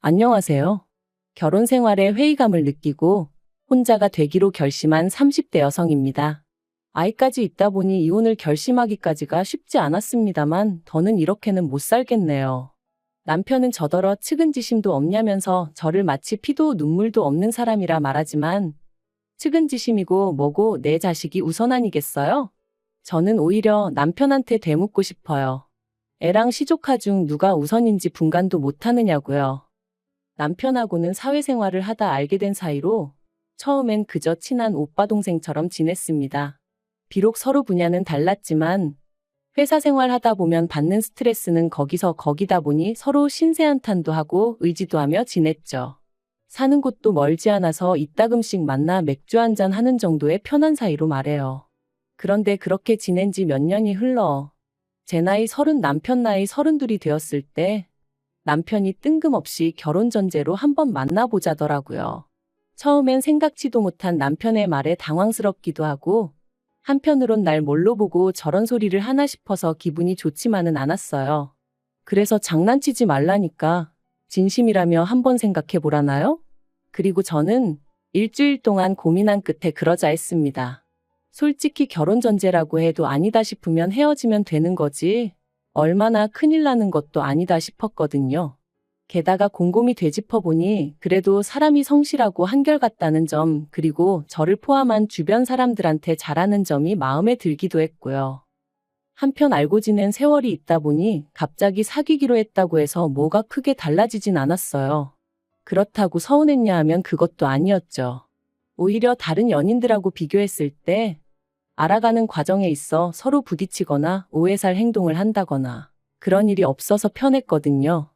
안녕하세요. 결혼 생활에 회의감을 느끼고 혼자가 되기로 결심한 30대 여성입니다. 아이까지 있다 보니 이혼을 결심하기까지가 쉽지 않았습니다만 더는 이렇게는 못 살겠네요. 남편은 저더러 측은지심도 없냐면서 저를 마치 피도 눈물도 없는 사람이라 말하지만 측은지심이고 뭐고 내 자식이 우선 아니겠어요? 저는 오히려 남편한테 되묻고 싶어요. 애랑 시조카 중 누가 우선인지 분간도 못하느냐고요. 남편하고는 사회생활을 하다 알게 된 사이로 처음엔 그저 친한 오빠 동생처럼 지냈습니다. 비록 서로 분야는 달랐지만 회사 생활 하다 보면 받는 스트레스는 거기서 거기다 보니 서로 신세한탄도 하고 의지도 하며 지냈죠. 사는 곳도 멀지 않아서 이따금씩 만나 맥주 한잔 하는 정도의 편한 사이로 말해요. 그런데 그렇게 지낸 지 몇 년이 흘러 제 나이 30, 남편 나이 32이 되었을 때 남편이 뜬금없이 결혼 전제로 한번 만나보자더라고요. 처음엔 생각지도 못한 남편의 말에 당황스럽기도 하고 한편으론 날 뭘로 보고 저런 소리를 하나 싶어서 기분이 좋지만은 않았어요. 그래서 장난치지 말라니까 진심이라며 한번 생각해 보라나요? 그리고 저는 일주일 동안 고민한 끝에 그러자 했습니다. 솔직히 결혼 전제라고 해도 아니다 싶으면 헤어지면 되는 거지 얼마나 큰일 나는 것도 아니다 싶었거든요. 게다가 곰곰이 되짚어보니 그래도 사람이 성실하고 한결같다는 점 그리고 저를 포함한 주변 사람들한테 잘하는 점이 마음에 들기도 했고요. 한편 알고 지낸 세월이 있다 보니 갑자기 사귀기로 했다고 해서 뭐가 크게 달라지진 않았어요. 그렇다고 서운했냐 하면 그것도 아니었죠. 오히려 다른 연인들하고 비교했을 때 알아가는 과정에 있어 서로 부딪히거나 오해 살 행동을 한다거나 그런 일이 없어서 편했거든요.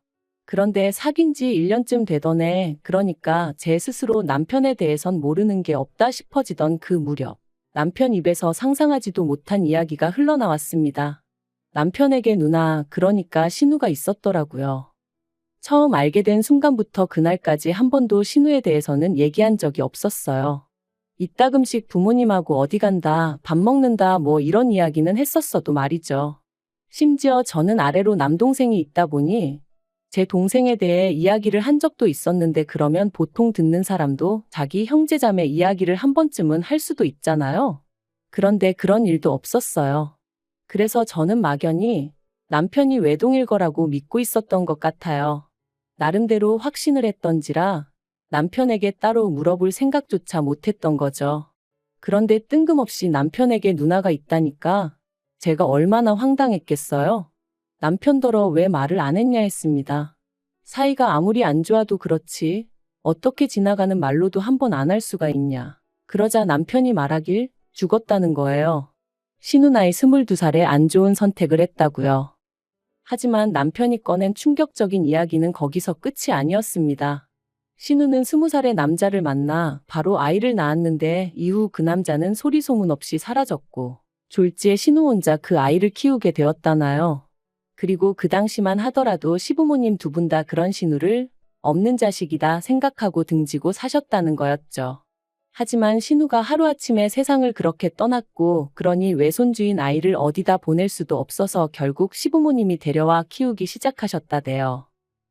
그런데 사귄 지 1년쯤 되던 해, 그러니까 제 스스로 남편에 대해선 모르는 게 없다 싶어지던 그 무렵, 남편 입에서 상상하지도 못한 이야기가 흘러나왔습니다. 남편에게 누나, 그러니까 신우가 있었더라고요. 처음 알게 된 순간부터 그날까지 한 번도 신우에 대해서는 얘기한 적이 없었어요. 이따금씩 부모님하고 어디 간다, 밥 먹는다 뭐 이런 이야기는 했었어도 말이죠. 심지어 저는 아래로 남동생이 있다 보니 제 동생에 대해 이야기를 한 적도 있었는데 그러면 보통 듣는 사람도 자기 형제자매 이야기를 한 번쯤은 할 수도 있잖아요. 그런데 그런 일도 없었어요. 그래서 저는 막연히 남편이 외동일 거라고 믿고 있었던 것 같아요. 나름대로 확신을 했던지라 남편에게 따로 물어볼 생각조차 못했던 거죠. 그런데 뜬금없이 남편에게 누나가 있다니까 제가 얼마나 황당했겠어요? 남편더러 왜 말을 안 했냐 했습니다. 사이가 아무리 안 좋아도 그렇지 어떻게 지나가는 말로도 한 번 안 할 수가 있냐. 그러자 남편이 말하길 죽었다는 거예요. 신우 나이 22살에 안 좋은 선택을 했다고요. 하지만 남편이 꺼낸 충격적인 이야기는 거기서 끝이 아니었습니다. 신우는 20살의 남자를 만나 바로 아이를 낳았는데 이후 그 남자는 소리 소문 없이 사라졌고 졸지에 신우 혼자 그 아이를 키우게 되었다나요. 그리고 그 당시만 하더라도 시부모님 두 분 다 그런 신우를 없는 자식이다 생각하고 등지고 사셨다는 거였죠. 하지만 신우가 하루아침에 세상을 그렇게 떠났고 그러니 외손주인 아이를 어디다 보낼 수도 없어서 결국 시부모님이 데려와 키우기 시작하셨다대요.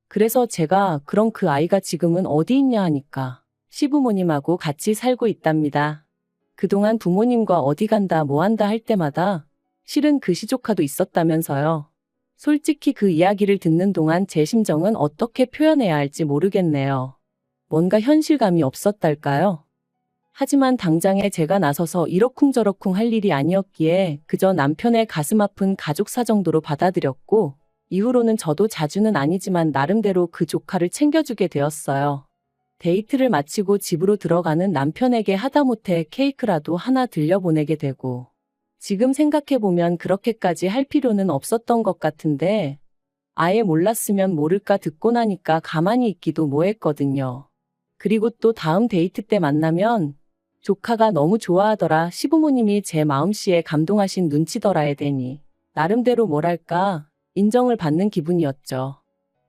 그래서 제가 그럼 그 아이가 지금은 어디 있냐 하니까 시부모님하고 같이 살고 있답니다. 그동안 부모님과 어디 간다 뭐 한다 할 때마다 실은 그 시조카도 있었다면서요. 솔직히 그 이야기를 듣는 동안 제 심정은 어떻게 표현해야 할지 모르겠네요. 뭔가 현실감이 없었달까요? 하지만 당장에 제가 나서서 이러쿵저러쿵 할 일이 아니었기에 그저 남편의 가슴 아픈 가족사 정도로 받아들였고 이후로는 저도 자주는 아니지만 나름대로 그 조카를 챙겨주게 되었어요. 데이트를 마치고 집으로 들어가는 남편에게 하다못해 케이크라도 하나 들려보내게 되고 지금 생각해보면 그렇게까지 할 필요는 없었던 것 같은데 아예 몰랐으면 모를까 듣고 나니까 가만히 있기도 뭐했거든요. 그리고 또 다음 데이트 때 만나면 조카가 너무 좋아하더라 시부모님이 제 마음씨에 감동하신 눈치더라에 대니 나름대로 뭐랄까 인정을 받는 기분이었죠.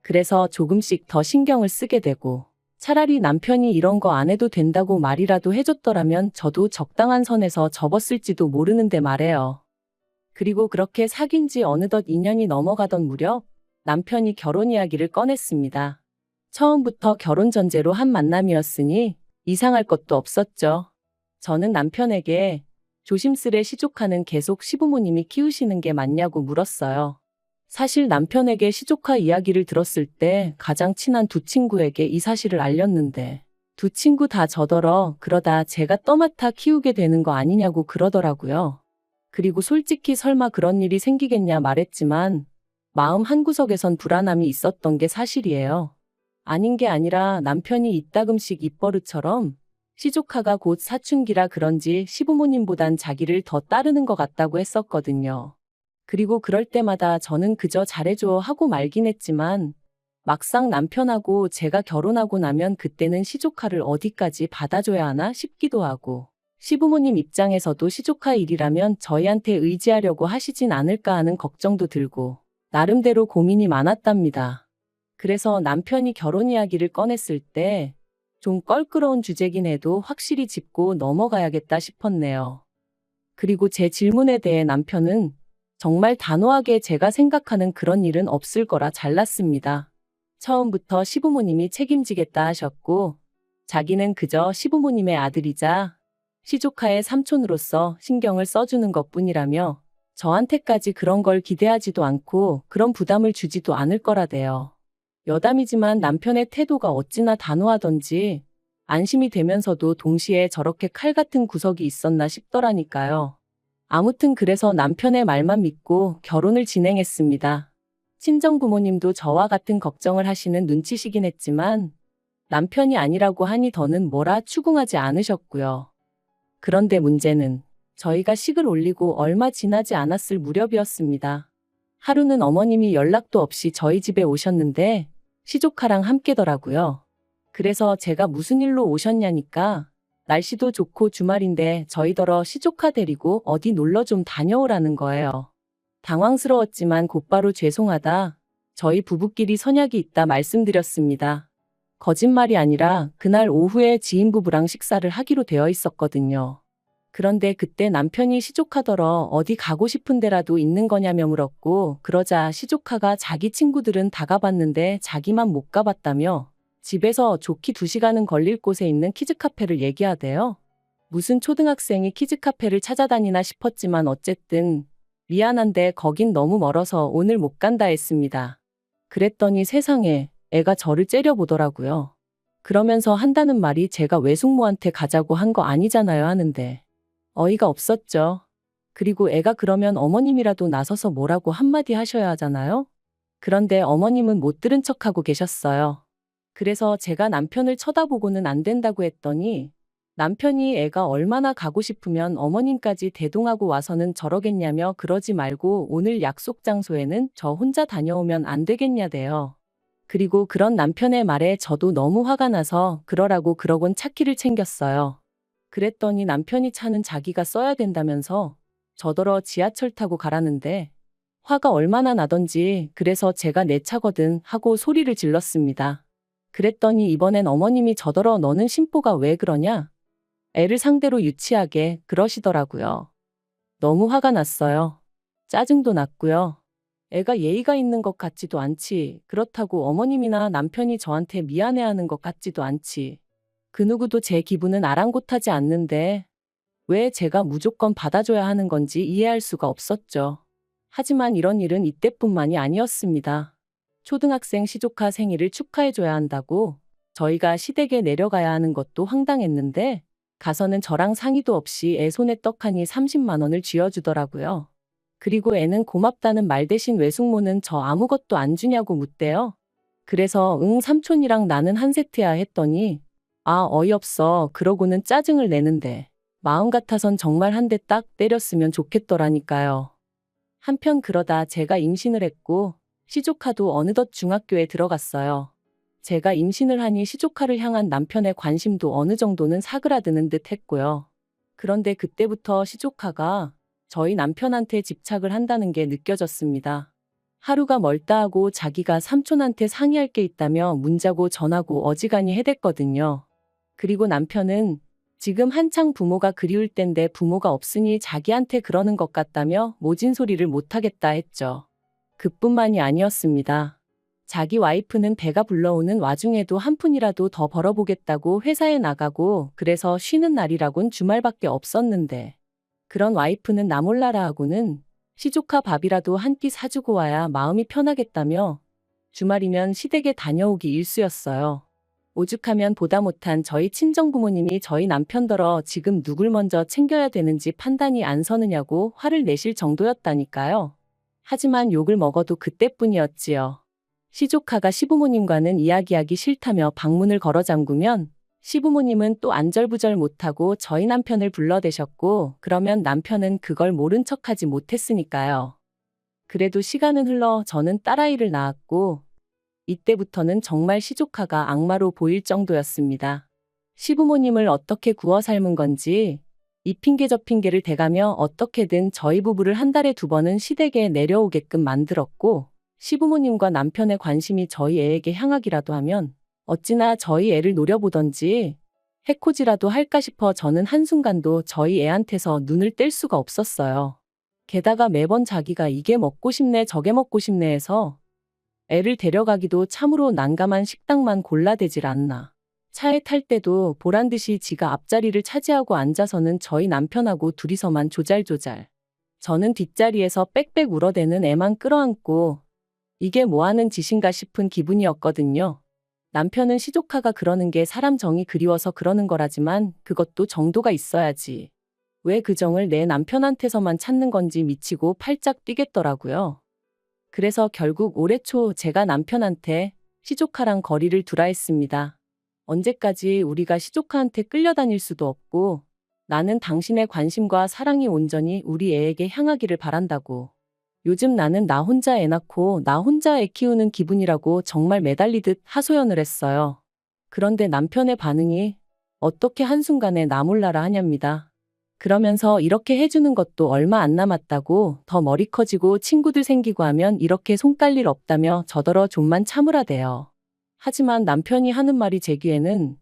그래서 조금씩 더 신경을 쓰게 되고 차라리 남편이 이런 거 안 해도 된다고 말이라도 해줬더라면 저도 적당한 선에서 접었을지도 모르는데 말해요. 그리고 그렇게 사귄 지 어느덧 2년이 넘어가던 무렵 남편이 결혼 이야기를 꺼냈습니다. 처음부터 결혼 전제로 한 만남이었으니 이상할 것도 없었죠. 저는 남편에게 조심스레 시조카는 계속 시부모님이 키우시는 게 맞냐고 물었어요. 사실 남편에게 시조카 이야기를 들었을 때 가장 친한 두 친구에게 이 사실을 알렸는데 두 친구 다 저더러 그러다 제가 떠맡아 키우게 되는 거 아니냐고 그러더라고요. 그리고 솔직히 설마 그런 일이 생기겠냐 말했지만 마음 한구석에선 불안함이 있었던 게 사실이에요. 아닌 게 아니라 남편이 이따금씩 입버릇처럼 시조카가 곧 사춘기라 그런지 시부모님보단 자기를 더 따르는 것 같다고 했었거든요. 그리고 그럴 때마다 저는 그저 잘해줘 하고 말긴 했지만 막상 남편하고 제가 결혼하고 나면 그때는 시조카를 어디까지 받아줘야 하나 싶기도 하고 시부모님 입장에서도 시조카 일이라면 저희한테 의지하려고 하시진 않을까 하는 걱정도 들고 나름대로 고민이 많았답니다. 그래서 남편이 결혼 이야기를 꺼냈을 때 좀 껄끄러운 주제긴 해도 확실히 짚고 넘어가야겠다 싶었네요. 그리고 제 질문에 대해 남편은 정말 단호하게 제가 생각하는 그런 일은 없을 거라 잘랐습니다. 처음부터 시부모님이 책임지겠다 하셨고 자기는 그저 시부모님의 아들이자 시조카의 삼촌으로서 신경을 써주는 것뿐이라며 저한테까지 그런 걸 기대하지도 않고 그런 부담을 주지도 않을 거라대요. 여담이지만 남편의 태도가 어찌나 단호하던지 안심이 되면서도 동시에 저렇게 칼 같은 구석이 있었나 싶더라니까요. 아무튼 그래서 남편의 말만 믿고 결혼을 진행했습니다. 친정 부모님도 저와 같은 걱정을 하시는 눈치시긴 했지만 남편이 아니라고 하니 더는 뭐라 추궁하지 않으셨고요. 그런데 문제는 저희가 식을 올리고 얼마 지나지 않았을 무렵이었습니다. 하루는 어머님이 연락도 없이 저희 집에 오셨는데 시조카랑 함께더라고요. 그래서 제가 무슨 일로 오셨냐니까 날씨도 좋고 주말인데 저희더러 시조카 데리고 어디 놀러 좀 다녀오라는 거예요. 당황스러웠지만 곧바로 죄송하다. 저희 부부끼리 선약이 있다 말씀드렸습니다. 거짓말이 아니라 그날 오후에 지인 부부랑 식사를 하기로 되어 있었거든요. 그런데 그때 남편이 시조카더러 어디 가고 싶은 데라도 있는 거냐며 물었고 그러자 시조카가 자기 친구들은 다 가봤는데 자기만 못 가봤다며 집에서 좋기 2시간은 걸릴 곳에 있는 키즈카페를 얘기하대요. 무슨 초등학생이 키즈카페를 찾아다니나 싶었지만 어쨌든 미안한데 거긴 너무 멀어서 오늘 못 간다 했습니다. 그랬더니 세상에 애가 저를 째려보더라고요. 그러면서 한다는 말이 제가 외숙모한테 가자고 한 거 아니잖아요 하는데 어이가 없었죠. 그리고 애가 그러면 어머님이라도 나서서 뭐라고 한마디 하셔야 하잖아요. 그런데 어머님은 못 들은 척하고 계셨어요. 그래서 제가 남편을 쳐다보고는 안 된다고 했더니 남편이 애가 얼마나 가고 싶으면 어머님까지 대동하고 와서는 저러겠냐며 그러지 말고 오늘 약속 장소에는 저 혼자 다녀오면 안 되겠냐대요. 그리고 그런 남편의 말에 저도 너무 화가 나서 그러라고 그러곤 차키를 챙겼어요. 그랬더니 남편이 차는 자기가 써야 된다면서 저더러 지하철 타고 가라는데 화가 얼마나 나던지 그래서 제가 내 차거든 하고 소리를 질렀습니다. 그랬더니 이번엔 어머님이 저더러 너는 심보가 왜 그러냐? 애를 상대로 유치하게 그러시더라고요. 너무 화가 났어요. 짜증도 났고요. 애가 예의가 있는 것 같지도 않지. 그렇다고 어머님이나 남편이 저한테 미안해하는 것 같지도 않지. 그 누구도 제 기분은 아랑곳하지 않는데 왜 제가 무조건 받아줘야 하는 건지 이해할 수가 없었죠. 하지만 이런 일은 이때뿐만이 아니었습니다. 초등학생 시조카 생일을 축하해줘야 한다고 저희가 시댁에 내려가야 하는 것도 황당했는데 가서는 저랑 상의도 없이 애 손에 떡하니 30만 원을 쥐어주더라고요. 그리고 애는 고맙다는 말 대신 외숙모는 저 아무것도 안 주냐고 묻대요. 그래서 응 삼촌이랑 나는 한 세트야 했더니 아 어이없어 그러고는 짜증을 내는데 마음 같아선 정말 한 대 딱 때렸으면 좋겠더라니까요. 한편 그러다 제가 임신을 했고 시조카도 어느덧 중학교에 들어갔어요. 제가 임신을 하니 시조카를 향한 남편의 관심도 어느 정도는 사그라드는 듯 했고요. 그런데 그때부터 시조카가 저희 남편한테 집착을 한다는 게 느껴졌습니다. 하루가 멀다 하고 자기가 삼촌한테 상의할 게 있다며 문자고 전화고 어지간히 해댔거든요. 그리고 남편은 지금 한창 부모가 그리울 땐데 부모가 없으니 자기한테 그러는 것 같다며 모진 소리를 못하겠다 했죠. 그뿐만이 아니었습니다. 자기 와이프는 배가 불러오는 와중에도 한 푼이라도 더 벌어보겠다고 회사에 나가고 그래서 쉬는 날이라곤 주말밖에 없었는데 그런 와이프는 나 몰라라 하고는 시조카 밥이라도 한 끼 사주고 와야 마음이 편하겠다며 주말이면 시댁에 다녀오기 일쑤였어요. 오죽하면 보다 못한 저희 친정부모님이 저희 남편더러 지금 누굴 먼저 챙겨야 되는지 판단이 안 서느냐고 화를 내실 정도였다니까요. 하지만 욕을 먹어도 그때뿐이었지요. 시조카가 시부모님과는 이야기하기 싫다며 방문을 걸어 잠그면 시부모님은 또 안절부절 못하고 저희 남편을 불러대셨고 그러면 남편은 그걸 모른 척하지 못했으니까요. 그래도 시간은 흘러 저는 딸아이를 낳았고 이때부터는 정말 시조카가 악마로 보일 정도였습니다. 시부모님을 어떻게 구워 삶은 건지 이 핑계 저 핑계를 대가며 어떻게든 저희 부부를 한 달에 2번은 시댁에 내려오게끔 만들었고 시부모님과 남편의 관심이 저희 애에게 향하기라도 하면 어찌나 저희 애를 노려보던지 해코지라도 할까 싶어 저는 한순간도 저희 애한테서 눈을 뗄 수가 없었어요. 게다가 매번 자기가 이게 먹고 싶네 저게 먹고 싶네 해서 애를 데려가기도 참으로 난감한 식당만 골라대질 않나. 차에 탈 때도 보란듯이 지가 앞자리를 차지하고 앉아서는 저희 남편하고 둘이서만 조잘조잘. 저는 뒷자리에서 빽빽 울어대는 애만 끌어안고 이게 뭐하는 짓인가 싶은 기분이었거든요. 남편은 시조카가 그러는 게 사람 정이 그리워서 그러는 거라지만 그것도 정도가 있어야지. 왜 그 정을 내 남편한테서만 찾는 건지 미치고 팔짝 뛰겠더라고요. 그래서 결국 올해 초 제가 남편한테 시조카랑 거리를 두라 했습니다. 언제까지 우리가 시조카한테 끌려다닐 수도 없고 나는 당신의 관심과 사랑이 온전히 우리 애에게 향하기를 바란다고. 요즘 나는 나 혼자 애 낳고 나 혼자 애 키우는 기분이라고 정말 매달리듯 하소연을 했어요. 그런데 남편의 반응이 어떻게 한순간에 나 몰라라 하냐입니다. 그러면서 이렇게 해주는 것도 얼마 안 남았다고 더 머리 커지고 친구들 생기고 하면 이렇게 손 깔 일 없다며 저더러 좀만 참으라대요. 하지만 남편이 하는 말이 제 귀에는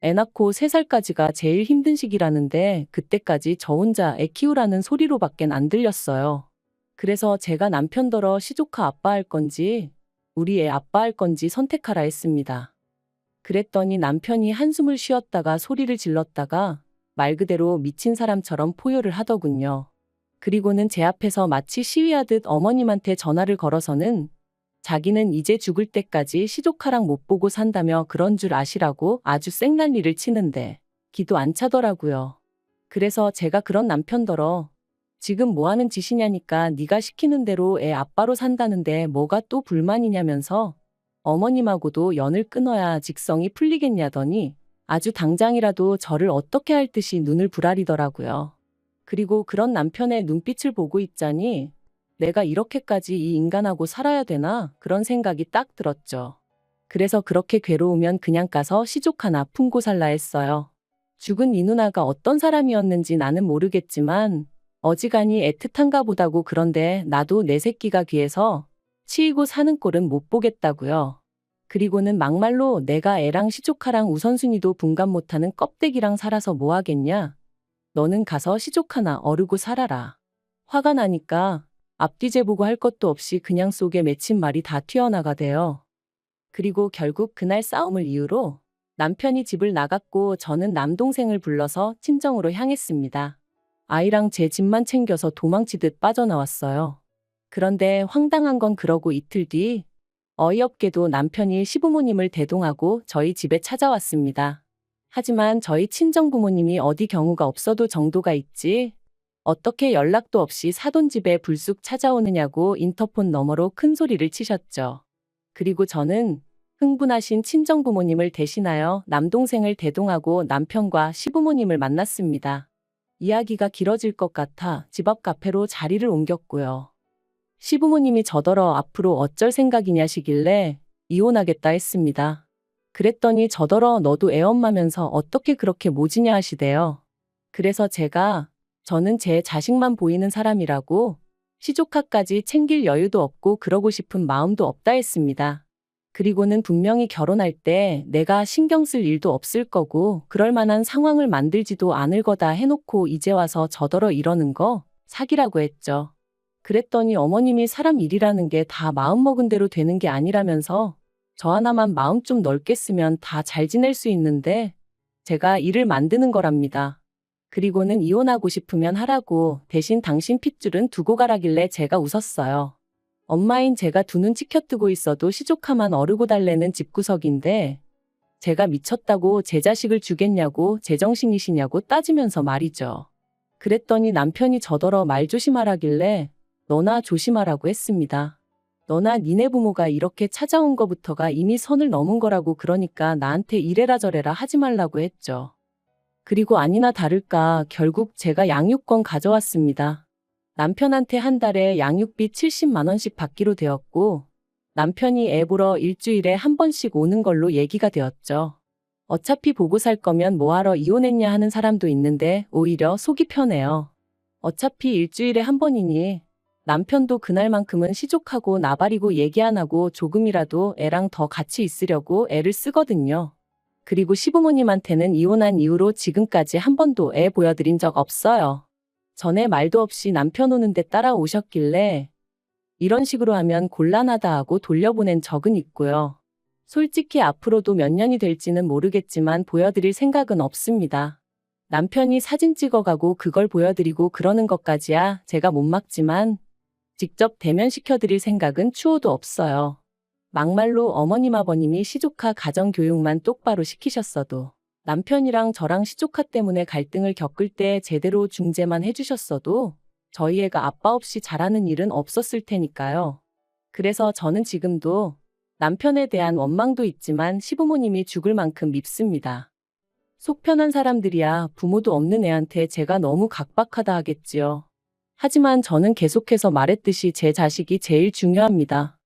애 낳고 3살까지가 제일 힘든 시기라는데 그때까지 저 혼자 애 키우라는 소리로밖엔 안 들렸어요. 그래서 제가 남편더러 시조카 아빠 할 건지 우리 애 아빠 할 건지 선택하라 했습니다. 그랬더니 남편이 한숨을 쉬었다가 소리를 질렀다가 말 그대로 미친 사람처럼 포효를 하더군요. 그리고는 제 앞에서 마치 시위하듯 어머님한테 전화를 걸어서는 자기는 이제 죽을 때까지 시조카랑 못 보고 산다며 그런 줄 아시라고 아주 쌩난리를 치는데 기도 안 차더라고요. 그래서 제가 그런 남편더러 지금 뭐 하는 짓이냐니까 네가 시키는 대로 애 아빠로 산다는데 뭐가 또 불만이냐면서 어머님하고도 연을 끊어야 직성이 풀리겠냐더니 아주 당장이라도 저를 어떻게 할 듯이 눈을 부라리더라고요. 그리고 그런 남편의 눈빛을 보고 있자니 내가 이렇게까지 이 인간하고 살아야 되나 그런 생각이 딱 들었죠. 그래서 그렇게 괴로우면 그냥 가서 시조카나 품고 살라 했어요. 죽은 이 누나가 어떤 사람이었는지 나는 모르겠지만 어지간히 애틋한가 보다고. 그런데 나도 내 새끼가 귀해서 치이고 사는 꼴은 못 보겠다고요. 그리고는 막말로 내가 애랑 시조카랑 우선순위도 분간 못하는 껍데기랑 살아서 뭐 하겠냐. 너는 가서 시조카나 어르고 살아라. 화가 나니까 앞뒤 재보고 할 것도 없이 그냥 속에 맺힌 말이 다 튀어나가대요. 그리고 결국 그날 싸움을 이유로 남편이 집을 나갔고 저는 남동생을 불러서 친정으로 향했습니다. 아이랑 제 집만 챙겨서 도망치듯 빠져나왔어요. 그런데 황당한 건 그러고 이틀 뒤 어이없게도 남편이 시부모님을 대동하고 저희 집에 찾아왔습니다. 하지만 저희 친정부모님이 어디 경우가 없어도 정도가 있지 어떻게 연락도 없이 사돈집에 불쑥 찾아오느냐고 인터폰 너머로 큰 소리를 치셨죠. 그리고 저는 흥분하신 친정부모님을 대신하여 남동생을 대동하고 남편과 시부모님을 만났습니다. 이야기가 길어질 것 같아 집 앞 카페로 자리를 옮겼고요. 시부모님이 저더러 앞으로 어쩔 생각이냐시길래 이혼하겠다 했습니다. 그랬더니 저더러 너도 애엄마면서 어떻게 그렇게 모지냐 하시대요. 그래서 저는 제 자식만 보이는 사람이라고 시조카까지 챙길 여유도 없고 그러고 싶은 마음도 없다 했습니다. 그리고는 분명히 결혼할 때 내가 신경 쓸 일도 없을 거고 그럴 만한 상황을 만들지도 않을 거다 해놓고 이제 와서 저더러 이러는 거 사기라고 했죠. 그랬더니 어머님이 사람 일이라는 게 다 마음먹은 대로 되는 게 아니라면서 저 하나만 마음 좀 넓게 쓰면 다 잘 지낼 수 있는데 제가 일을 만드는 거랍니다. 그리고는 이혼하고 싶으면 하라고 대신 당신 핏줄은 두고 가라길래 제가 웃었어요. 엄마인 제가 두 눈 치켜뜨고 있어도 시조카만 어르고 달래는 집구석인데 제가 미쳤다고 제 자식을 주겠냐고 제정신이시냐고 따지면서 말이죠. 그랬더니 남편이 저더러 말 조심하라길래 너나 조심하라고 했습니다. 너나 니네 부모가 이렇게 찾아온 거부터가 이미 선을 넘은 거라고 그러니까 나한테 이래라 저래라 하지 말라고 했죠. 그리고 아니나 다를까 결국 제가 양육권 가져왔습니다. 남편한테 한 달에 양육비 70만 원씩 받기로 되었고 남편이 애 보러 일주일에 한 번씩 오는 걸로 얘기가 되었죠. 어차피 보고 살 거면 뭐하러 이혼했냐 하는 사람도 있는데 오히려 속이 편해요. 어차피 일주일에 한 번이니 남편도 그날만큼은 시족하고 나발이고 얘기 안 하고 조금이라도 애랑 더 같이 있으려고 애를 쓰거든요. 그리고 시부모님한테는 이혼한 이후로 지금까지 한 번도 애 보여드린 적 없어요. 전에 말도 없이 남편 오는데 따라오셨길래 이런 식으로 하면 곤란하다 하고 돌려보낸 적은 있고요. 솔직히 앞으로도 몇 년이 될지는 모르겠지만 보여드릴 생각은 없습니다. 남편이 사진 찍어가고 그걸 보여드리고 그러는 것까지야 제가 못 막지만 직접 대면시켜드릴 생각은 추호도 없어요. 막말로 어머님 아버님이 시조카 가정교육만 똑바로 시키셨어도 남편이랑 저랑 시조카 때문에 갈등을 겪을 때 제대로 중재만 해주셨어도 저희 애가 아빠 없이 자라는 일은 없었을 테니까요. 그래서 저는 지금도 남편에 대한 원망도 있지만 시부모님이 죽을 만큼 밉습니다. 속 편한 사람들이야 부모도 없는 애한테 제가 너무 각박하다 하겠지요. 하지만 저는 계속해서 말했듯이 제 자식이 제일 중요합니다.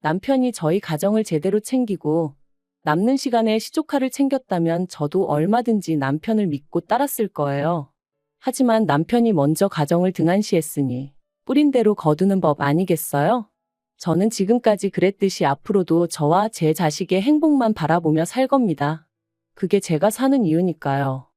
남편이 저희 가정을 제대로 챙기고 남는 시간에 시조카를 챙겼다면 저도 얼마든지 남편을 믿고 따랐을 거예요. 하지만 남편이 먼저 가정을 등한시했으니 뿌린 대로 거두는 법 아니겠어요? 저는 지금까지 그랬듯이 앞으로도 저와 제 자식의 행복만 바라보며 살 겁니다. 그게 제가 사는 이유니까요.